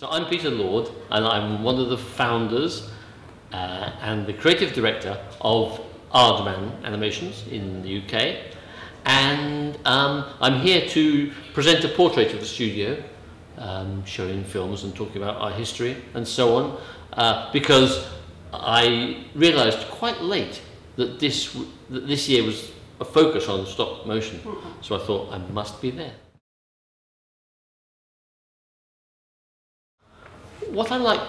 So I'm Peter Lord, and I'm one of the founders and the creative director of Aardman Animations in the UK. And I'm here to present a portrait of the studio, showing films and talking about our history and so on, because I realised quite late that this year was a focus on stop motion, so I thought I must be there. What I like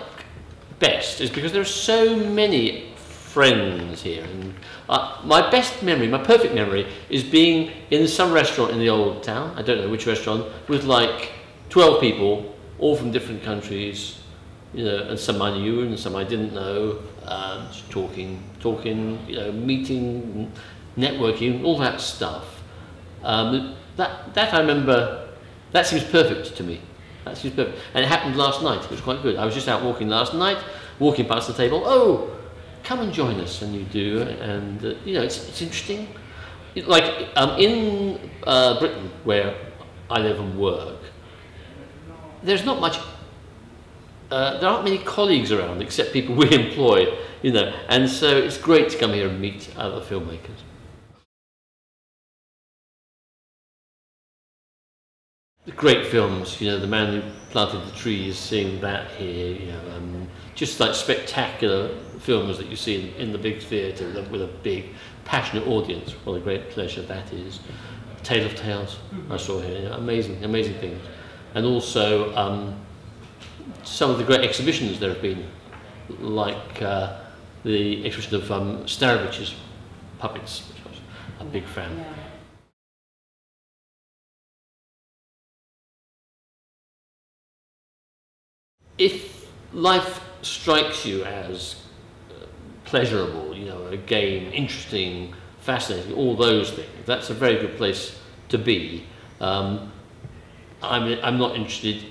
best is because there are so many friends here, and my best memory, my perfect memory, is being in some restaurant in the old town, I don't know which restaurant, with like 12 people, all from different countries, you know, and some I knew and some I didn't know, talking, you know, meeting, networking, all that stuff. That I remember, that seems perfect to me. That seems perfect. And it happened last night. It was quite good. I was just out walking last night, walking past the table. Oh, come and join us, and you do. And you know, it's interesting. Like in Britain, where I live and work, there's not much. There aren't many colleagues around except people we employ, you know. And so it's great to come here and meet other filmmakers. The great films, you know, The Man Who Planted the Trees, seeing that here, you know, just like spectacular films that you see in the big theatre with a big, passionate audience. What a great pleasure that is. Tale of Tales, I saw here, you know, amazing, amazing things. And also some of the great exhibitions there have been, like the exhibition of Starowicz's puppets, which I was a big fan. Yeah. If life strikes you as pleasurable, you know, a game, interesting, fascinating, all those things, that's a very good place to be. I'm not interested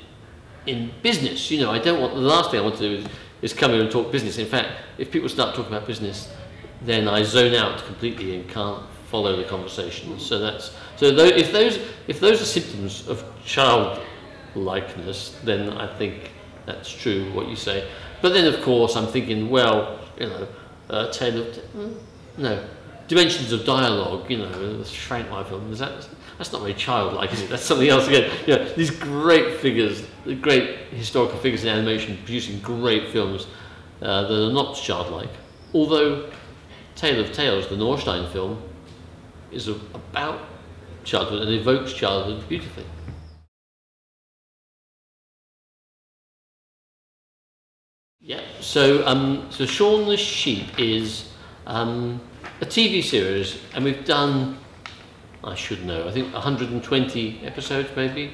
in business, you know. I don't want, the last thing I want to do is come here and talk business. In fact, if people start talking about business, then I zone out completely and can't follow the conversation. So if those are symptoms of childlikeness, then I think that's true, what you say. But then, of course, I'm thinking, well, you know, Dimensions of Dialogue, you know, the Shrankmeyer film, that's not very childlike, is it? That's something else again. You know, these great figures, the great historical figures in animation producing great films that are not childlike. Although Tale of Tales, the Norstein film, is about childhood and evokes childhood beautifully. Yeah, so Shaun the Sheep is a TV series, and we've done, I should know, I think 120 episodes, maybe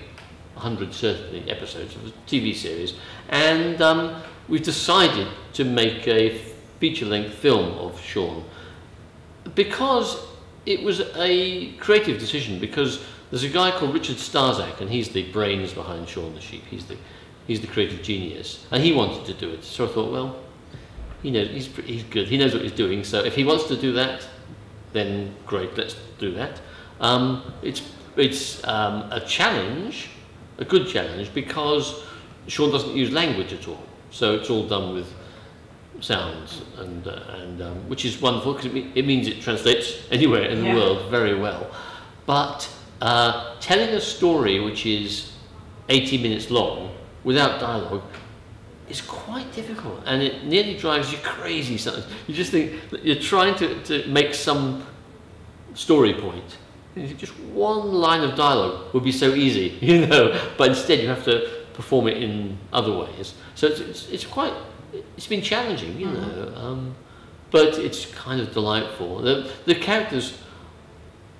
100 certainly episodes of a TV series, and we've decided to make a feature-length film of Shaun because it was a creative decision, because there's a guy called Richard Starzak, and he's the brains behind Shaun the Sheep. He's the creative genius, and he wanted to do it. So I thought, well, he knows, he's good. He knows what he's doing. So if he wants to do that, then great, let's do that. It's a challenge, a good challenge, because Shaun doesn't use language at all. So it's all done with sounds, and which is wonderful, because it means it translates anywhere in the world very well. But telling a story which is 80 minutes long without dialogue is quite difficult, and it nearly drives you crazy sometimes. You just think that you're trying to make some story point. Just one line of dialogue would be so easy, you know, but instead you have to perform it in other ways. So it's been challenging, you know, but it's kind of delightful. The characters,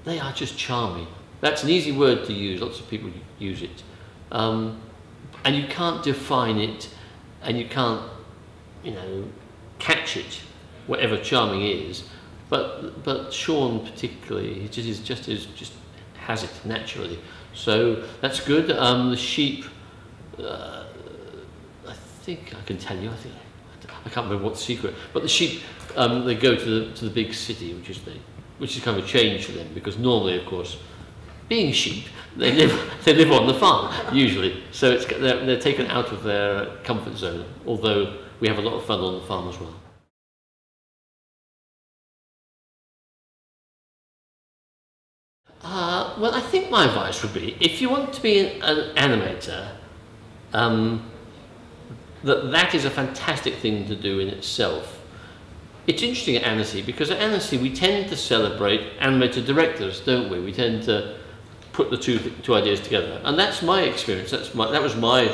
they are just charming. That's an easy word to use. Lots of people use it. And you can't define it, and you can't, you know, catch it, whatever charming is. But Shaun particularly, he just has it naturally. So that's good. The sheep, I think I can tell you. I can't remember what's the secret. But the sheep, they go to the big city, which is kind of a change for them, because normally, of course, being sheep, they live on the farm usually, so they're taken out of their comfort zone. Although we have a lot of fun on the farm as well. Well, I think my advice would be, if you want to be an animator, that is a fantastic thing to do in itself. It's interesting at Annecy, because at Annecy we tend to celebrate animator directors, don't we? We tend to put the two ideas together, and that's my experience. That was my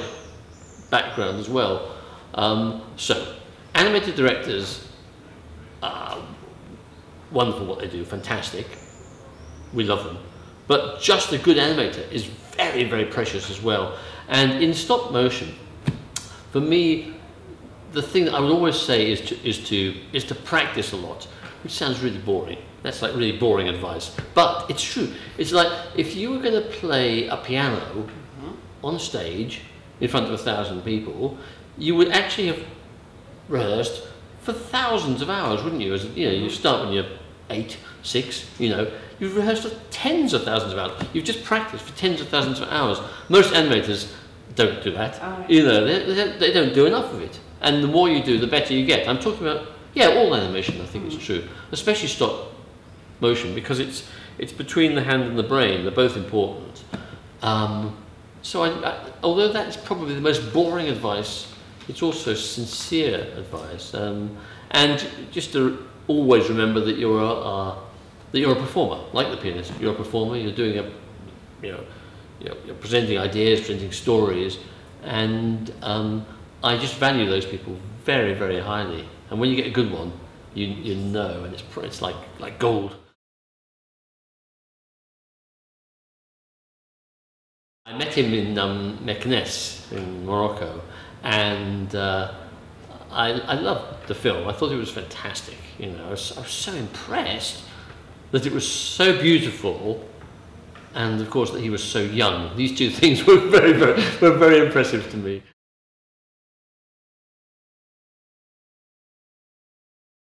background as well. So, animator directors are wonderful what they do, fantastic. We love them. But just a good animator is very, very precious as well. And in stop motion, for me, the thing that I would always say is to practice a lot, which sounds really boring. That's like really boring advice, but it's true. It's like if you were going to play a piano on stage in front of 1,000 people, you would actually have rehearsed for thousands of hours, wouldn't you? As you know, you start when you're 8, 6. You know, you've rehearsed for tens of thousands of hours. You've just practiced for tens of thousands of hours. Most animators don't do that. You know, they don't do enough of it. And the more you do, the better you get. I'm talking about, yeah, all animation, I think it's true. Especially stop motion, because it's between the hand and the brain. They're both important. So although that's probably the most boring advice, it's also sincere advice. And just to always remember that you're a performer, like the pianist. You're a performer. You're doing you're presenting ideas, presenting stories, and I just value those people very, very highly. And when you get a good one, you know, and it's like gold. I met him in Meknes in Morocco, and I loved the film. I thought it was fantastic. You know, I was so impressed that it was so beautiful, and of course that he was so young. These two things were very impressive to me.